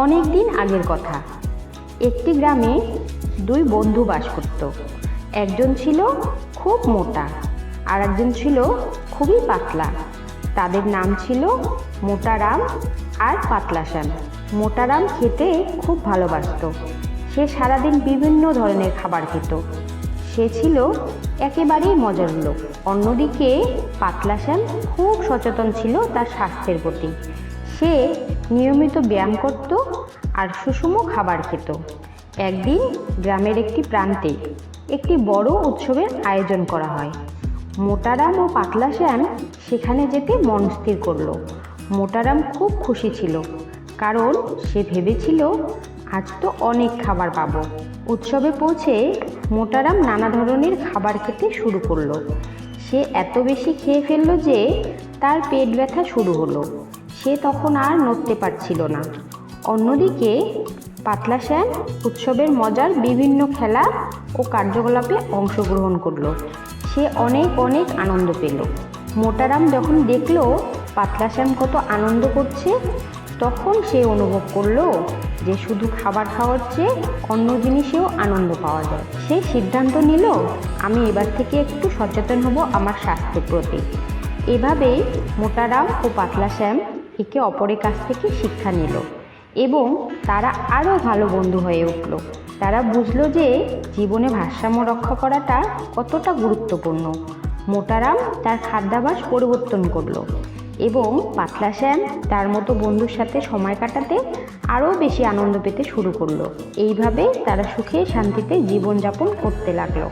অনেক দিন আগের কথা। একটি গ্রামে দুই বন্ধু বাস করত। একজন ছিল খুব মোটা আর একজন ছিল খুবই পাতলা। তাদের নাম ছিল মোটারাম আর পাতলা শ্যাম। মোটারাম খেতে খুব ভালোবাসত। সে সারাদিন বিভিন্ন ধরনের খাবার খেত। সে ছিল একেবারেই মজার লোক। অন্যদিকে পাতলা শ্যাম খুব সচেতন ছিল তার স্বাস্থ্যের প্রতি। সে নিয়মিত ব্যায়াম করত আর সুষম খাবার খেত। একদিন গ্রামের একটি প্রান্তে একটি বড় উৎসবের আয়োজন করা হয়। মোটারাম ও পাতলা শ্যাম সেখানে যেতে মন স্থির করল। মোটারাম খুব খুশি ছিল, কারণ সে ভেবেছিল আজ তো অনেক খাবার পাবো। উৎসবে পৌঁছে মোটারাম নানা ধরনের খাবার খেতে শুরু করলো। সে এত বেশি খেয়ে ফেলল যে তার পেট ব্যথা শুরু হলো। সে তখন আর নড়তে পারছিল না। অন্যদিকে পাতলা শ্যাম উৎসবের মজার বিভিন্ন খেলা ও কার্যকলাপে অংশগ্রহণ করলো। সে অনেক অনেক আনন্দ পেল। মোটারাম যখন দেখল পাতলা শ্যাম কত আনন্দ করছে, তখন সে অনুভব করলো যে শুধু খাবার খাওয়ার চেয়ে অন্য জিনিসেও আনন্দ পাওয়া যায়। সে সিদ্ধান্ত নিল, আমি এবার থেকে একটু সচেতন হব আমার স্বাস্থ্যের প্রতি। এভাবেই মোটারাম ও পাতলা শ্যাম একে অপরের কাছ থেকে শিক্ষা নিল এবং তারা আরও ভালো বন্ধু হয়ে উঠল। তারা বুঝলো যে জীবনে ভারসাম্য রক্ষা করাটা কতটা গুরুত্বপূর্ণ। মোটারাম তার খাদ্যাভ্যাস পরিবর্তন করলো এবং পাতলা শ্যাম তার মতো বন্ধুর সাথে সময় কাটাতে আরও বেশি আনন্দ পেতে শুরু করলো। এইভাবে তারা সুখে শান্তিতে জীবনযাপন করতে লাগলো।